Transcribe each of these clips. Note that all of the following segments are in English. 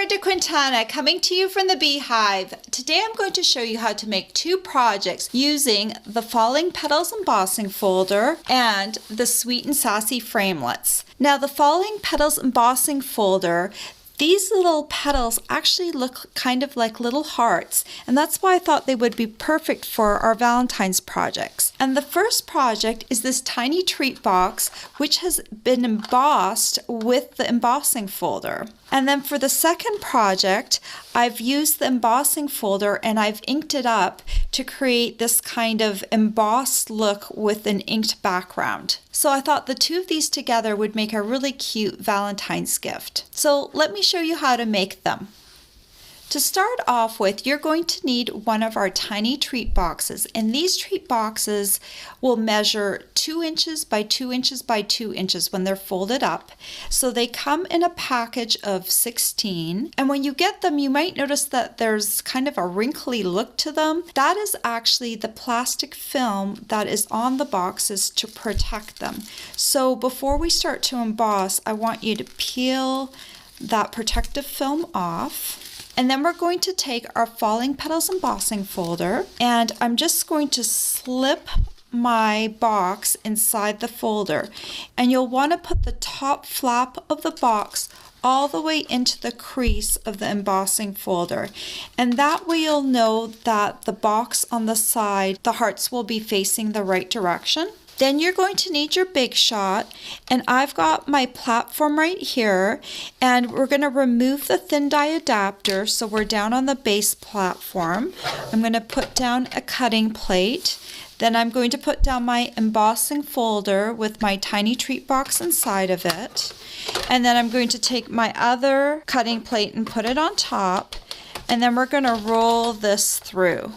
Brenda Quintana coming to you from the Beehive. Today I'm going to show you how to make two projects using the Falling Petals embossing folder and the Sweet and Sassy framelits. Now the Falling Petals embossing folder, these little petals actually look kind of like little hearts, and that's why I thought they would be perfect for our Valentine's projects. And the first project is this tiny treat box, which has been embossed with the embossing folder. And then for the second project, I've used the embossing folder and I've inked it up to create this kind of embossed look with an inked background. So I thought the two of these together would make a really cute Valentine's gift. So let me show you how to make them. To start off with, you're going to need one of our tiny treat boxes, and these treat boxes will measure 2 inches by 2 inches by 2 inches when they're folded up. So they come in a package of 16, and when you get them, you might notice that there's kind of a wrinkly look to them. That is actually the plastic film that is on the boxes to protect them. So before we start to emboss, I want you to peel that protective film off. And then we're going to take our Falling Petals embossing folder, and I'm just going to slip my box inside the folder. And you'll want to put the top flap of the box all the way into the crease of the embossing folder. And that way you'll know that the box on the side, the hearts will be facing the right direction. Then you're going to need your Big Shot, and I've got my platform right here, and we're going to remove the thin die adapter so we're down on the base platform. I'm going to put down a cutting plate, then I'm going to put down my embossing folder with my tiny treat box inside of it, and then I'm going to take my other cutting plate and put it on top, and then we're going to roll this through.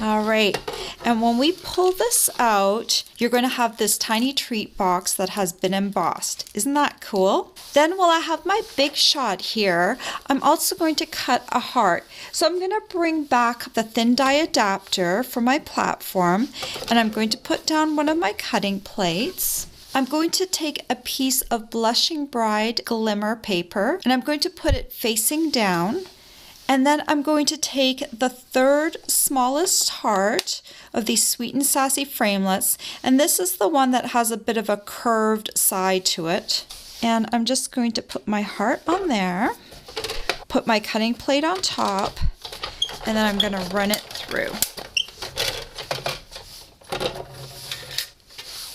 All right, and when we pull this out, you're going to have this tiny treat box that has been embossed. Isn't that cool? Then while I have my Big Shot here, I'm also going to cut a heart. So I'm going to bring back the thin die adapter for my platform, and I'm going to put down one of my cutting plates. I'm going to take a piece of Blushing Bride glimmer paper, and I'm going to put it facing down. And then I'm going to take the third smallest heart of these Sweet and Sassy framelits, and this is the one that has a bit of a curved side to it. And I'm just going to put my heart on there, put my cutting plate on top, and then I'm going to run it through.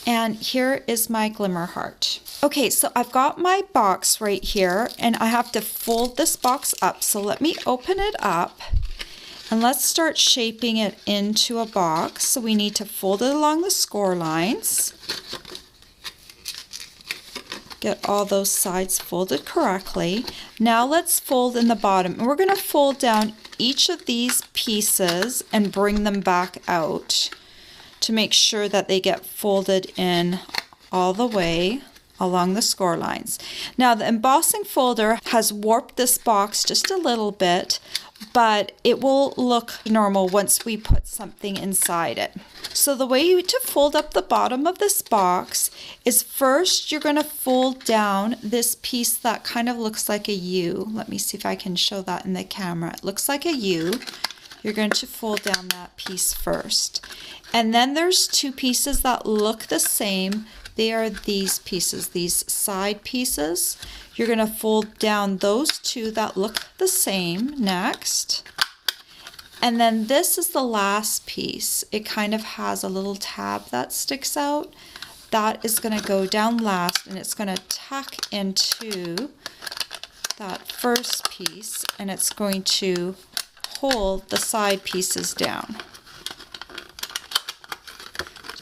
And here is my glimmer heart. Okay, so I've got my box right here, and I have to fold this box up. So let me open it up, and let's start shaping it into a box. So we need to fold it along the score lines. Get all those sides folded correctly. Now let's fold in the bottom. And we're going to fold down each of these pieces and bring them back out to make sure that they get folded in all the way along the score lines. Now the embossing folder has warped this box just a little bit, but it will look normal once we put something inside it. So the way to fold up the bottom of this box is first you're going to fold down this piece that kind of looks like a U. Let me see if I can show that in the camera. It looks like a U. You're going to fold down that piece first. And then there's two pieces that look the same. They are these pieces, these side pieces. You're going to fold down those two that look the same next. And then this is the last piece. It kind of has a little tab that sticks out. That is going to go down last, and it's going to tuck into that first piece, and it's going to hold the side pieces down.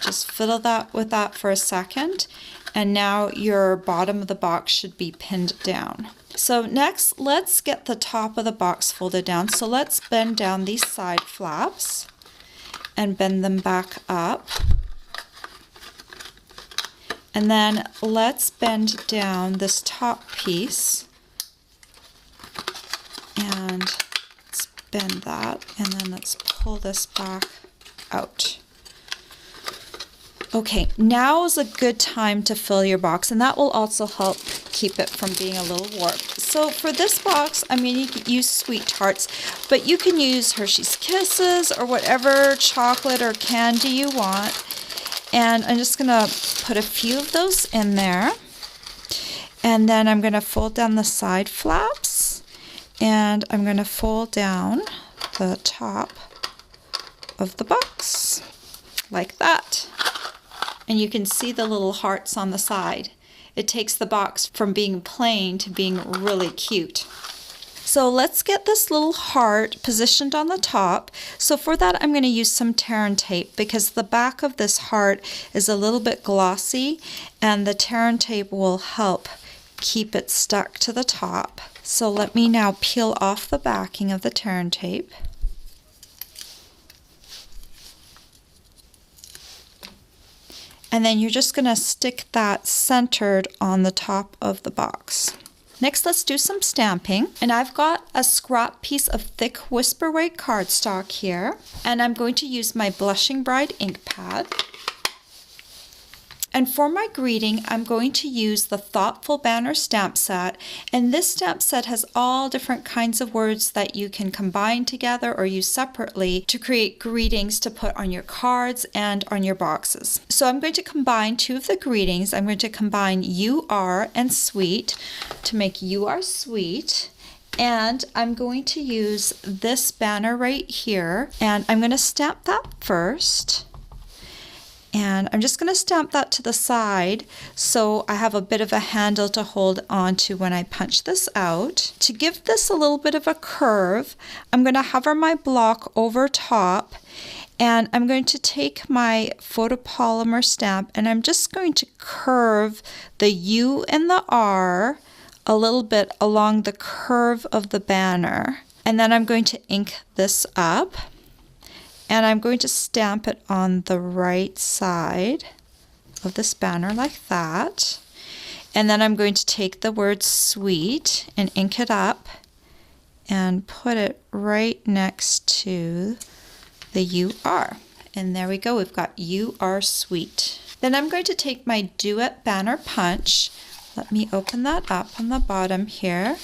Just fiddle that with that for a second, and now your bottom of the box should be pinned down. So next, let's get the top of the box folded down. So let's bend down these side flaps and bend them back up. And then let's bend down this top piece, and let's bend that, and then let's pull this back out. Okay, now is a good time to fill your box, and that will also help keep it from being a little warped. So for this box, I'm going to use Sweet Tarts, but you can use Hershey's Kisses or whatever chocolate or candy you want. And I'm just going to put a few of those in there. And then I'm going to fold down the side flaps, and I'm going to fold down the top of the box like that. And you can see the little hearts on the side. It takes the box from being plain to being really cute. So let's get this little heart positioned on the top. So for that, I'm going to use some tear and tape because the back of this heart is a little bit glossy, and the tear and tape will help keep it stuck to the top. So let me now peel off the backing of the tear and tape. And then you're just going to stick that centered on the top of the box. Next, let's do some stamping. And I've got a scrap piece of thick Whisper White cardstock here. And I'm going to use my Blushing Bride ink pad. And for my greeting, I'm going to use the Thoughtful Banner stamp set. And this stamp set has all different kinds of words that you can combine together or use separately to create greetings to put on your cards and on your boxes. So I'm going to combine two of the greetings. I'm going to combine You Are and Sweet to make You Are Sweet. And I'm going to use this banner right here. And I'm going to stamp that first. And I'm just going to stamp that to the side so I have a bit of a handle to hold on to when I punch this out. To give this a little bit of a curve, I'm going to hover my block over top, and I'm going to take my photopolymer stamp and I'm just going to curve the U and the R a little bit along the curve of the banner. And then I'm going to ink this up. And I'm going to stamp it on the right side of this banner like that. And then I'm going to take the word sweet and ink it up and put it right next to the You Are. And there we go, we've got You Are Sweet. Then I'm going to take my Duet Banner Punch. Let me open that up on the bottom here.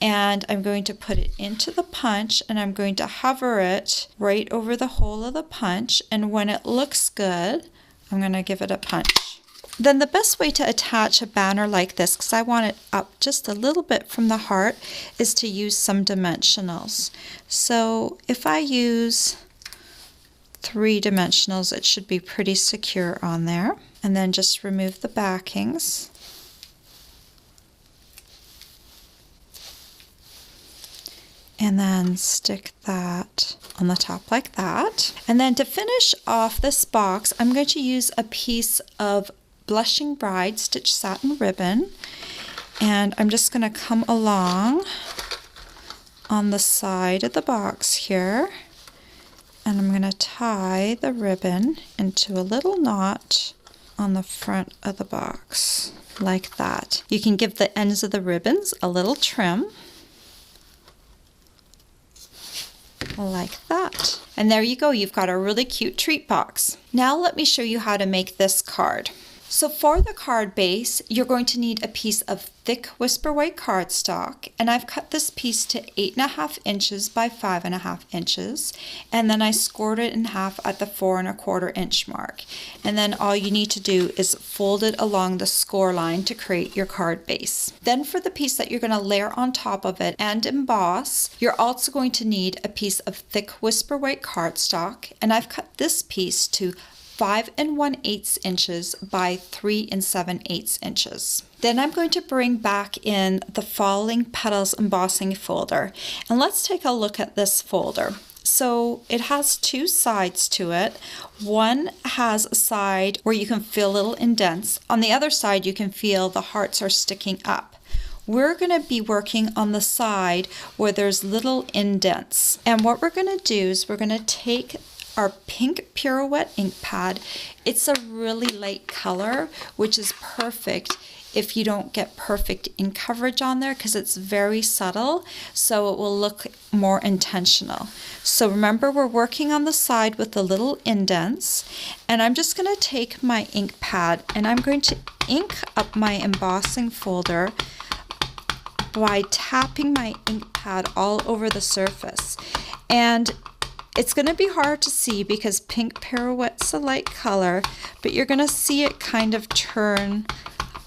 And I'm going to put it into the punch, and I'm going to hover it right over the hole of the punch. And when it looks good, I'm going to give it a punch. Then the best way to attach a banner like this, because I want it up just a little bit from the heart, is to use some dimensionals. So if I use 3 dimensionals, it should be pretty secure on there. And then just remove the backings. And then stick that on the top like that. And then to finish off this box, I'm going to use a piece of Blushing Bride stitch satin ribbon. And I'm just going to come along on the side of the box here. And I'm going to tie the ribbon into a little knot on the front of the box like that. You can give the ends of the ribbons a little trim. Like that. And there you go, you've got a really cute treat box. Now let me show you how to make this card. So for the card base, you're going to need a piece of thick Whisper White cardstock, and I've cut this piece to 8.5 inches by 5.5 inches, and then I scored it in half at the 4.25 inch mark. And then all you need to do is fold it along the score line to create your card base. Then for the piece that you're going to layer on top of it and emboss, you're also going to need a piece of thick Whisper White cardstock, and I've cut this piece to 5 1/8 inches by 3 7/8 inches. Then I'm going to bring back in the Falling Petals embossing folder, and let's take a look at this folder. So it has 2 sides to it. One has a side where you can feel little indents. On the other side, you can feel the hearts are sticking up. We're going to be working on the side where there's little indents. And what we're going to do is we're going to take our pink Pirouette ink pad. It's a really light color, which is perfect if you don't get perfect ink coverage on there because it's very subtle, so it will look more intentional. So remember, we're working on the side with the little indents, and I'm just going to take my ink pad and I'm going to ink up my embossing folder by tapping my ink pad all over the surface. And it's going to be hard to see because pink pirouette's a light color, but you're going to see it kind of turn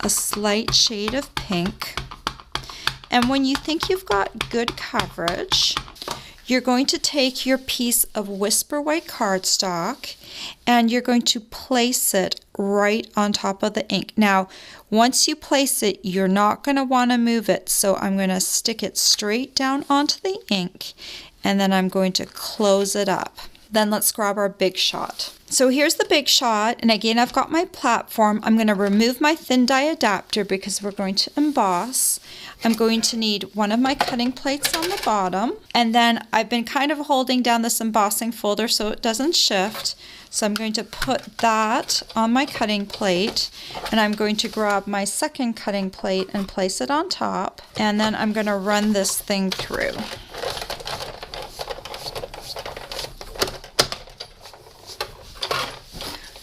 a slight shade of pink. And when you think you've got good coverage, you're going to take your piece of Whisper White cardstock and you're going to place it right on top of the ink. Now, once you place it, you're not going to want to move it, so I'm going to stick it straight down onto the ink, and then I'm going to close it up. Then let's grab our big shot. So here's the big shot, and again I've got my platform. I'm going to remove my thin die adapter because we're going to emboss. I'm going to need one of my cutting plates on the bottom, and then I've been kind of holding down this embossing folder so it doesn't shift. So I'm going to put that on my cutting plate, and I'm going to grab my second cutting plate and place it on top, and then I'm going to run this thing through.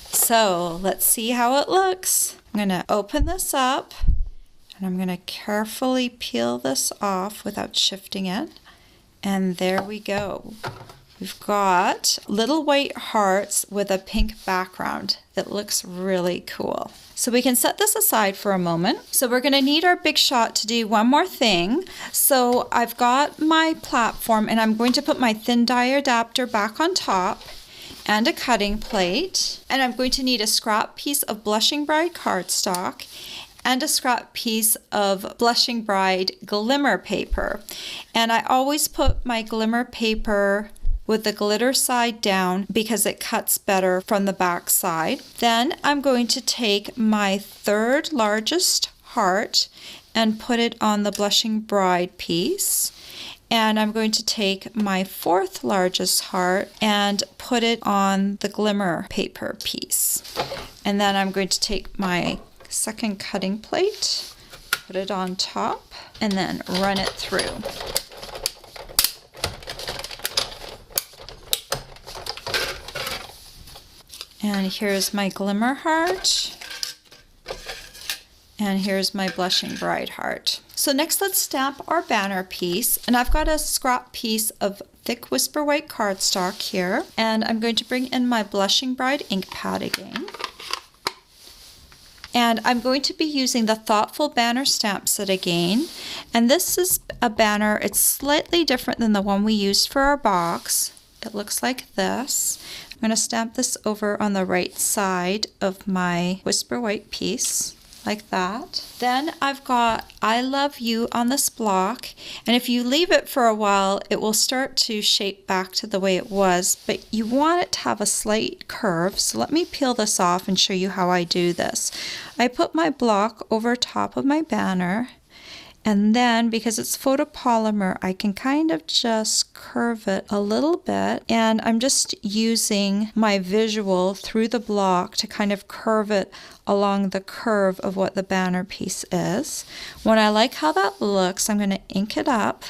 So let's see how it looks. I'm going to open this up and I'm going to carefully peel this off without shifting it. And there we go. We've got little white hearts with a pink background. It looks really cool. So we can set this aside for a moment. So we're going to need our big shot to do one more thing. So I've got my platform and I'm going to put my thin die adapter back on top and a cutting plate, and I'm going to need a scrap piece of Blushing Bride cardstock and a scrap piece of Blushing Bride glimmer paper. And I always put my glimmer paper with the glitter side down because it cuts better from the back side. Then I'm going to take my third largest heart and put it on the Blushing Bride piece. And I'm going to take my fourth largest heart and put it on the glimmer paper piece. And then I'm going to take my second cutting plate, put it on top, and then run it through. And here's my glimmer heart. And here's my Blushing Bride heart. So next let's stamp our banner piece, and I've got a scrap piece of thick Whisper White cardstock here, and I'm going to bring in my Blushing Bride ink pad again. And I'm going to be using the Thoughtful Banner stamp set again, and this is a banner. It's slightly different than the one we used for our box. It looks like this. I'm going to stamp this over on the right side of my Whisper White piece, like that. Then I've got I Love You on this block, and if you leave it for a while it will start to shape back to the way it was, but you want it to have a slight curve. So let me peel this off and show you how I do this. I put my block over top of my banner, and then because it's photopolymer I can kind of just curve it a little bit, and I'm just using my visual through the block to kind of curve it along the curve of what the banner piece is. When I like how that looks, I'm going to ink it up,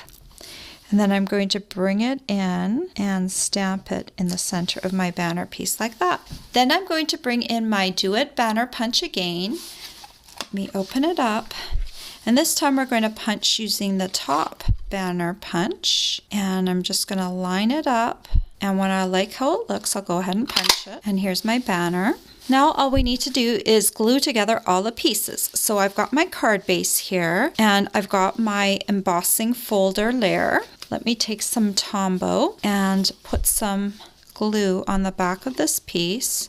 and then I'm going to bring it in and stamp it in the center of my banner piece like that. Then I'm going to bring in my Duet Banner Punch again. Let me open it up. And this time we're going to punch using the top banner punch, and I'm just going to line it up, and when I like how it looks I'll go ahead and punch it. And here's my banner. Now all we need to do is glue together all the pieces. So I've got my card base here, and I've got my embossing folder layer. Let me take some Tombow and put some glue on the back of this piece.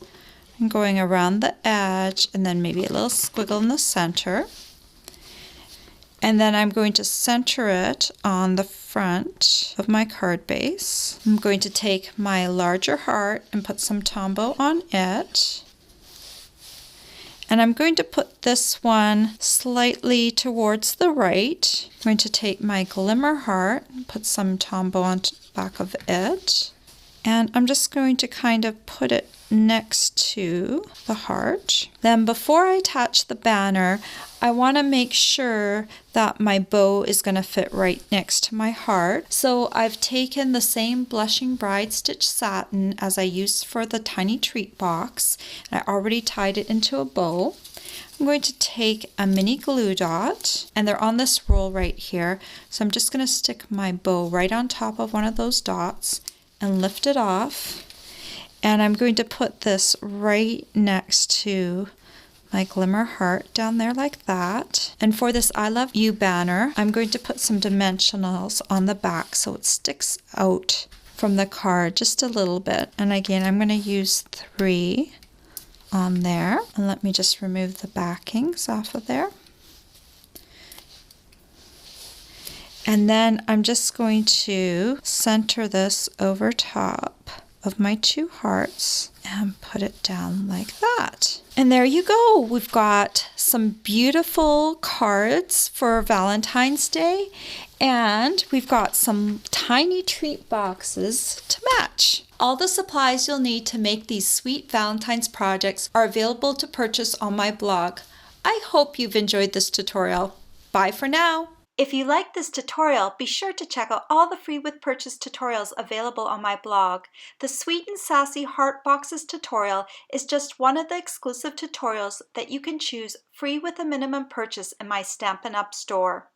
I'm going around the edge and then maybe a little squiggle in the center. And then I'm going to center it on the front of my card base. I'm going to take my larger heart and put some Tombow on it. And I'm going to put this one slightly towards the right. I'm going to take my glimmer heart and put some Tombow on the back of it. And I'm just going to kind of put it next to the heart. Then before I attach the banner, I want to make sure that my bow is going to fit right next to my heart. So I've taken the same Blushing Bride stitch satin as I used for the tiny treat box. I already tied it into a bow. I'm going to take a mini glue dot, and they're on this roll right here. So I'm just going to stick my bow right on top of one of those dots and lift it off. And I'm going to put this right next to my glimmer heart down there like that. And for this I Love You banner, I'm going to put some dimensionals on the back so it sticks out from the card just a little bit. And again, I'm going to use 3 on there. And let me just remove the backings off of there. And then I'm just going to center this over top of my 2 hearts and put it down like that. And there you go. We've got some beautiful cards for Valentine's Day, and we've got some tiny treat boxes to match. All the supplies you'll need to make these sweet Valentine's projects are available to purchase on my blog. I hope you've enjoyed this tutorial. Bye for now. If you like this tutorial, be sure to check out all the free with purchase tutorials available on my blog. The Sweet and Sassy Heart Boxes tutorial is just one of the exclusive tutorials that you can choose free with a minimum purchase in my Stampin' Up! Store.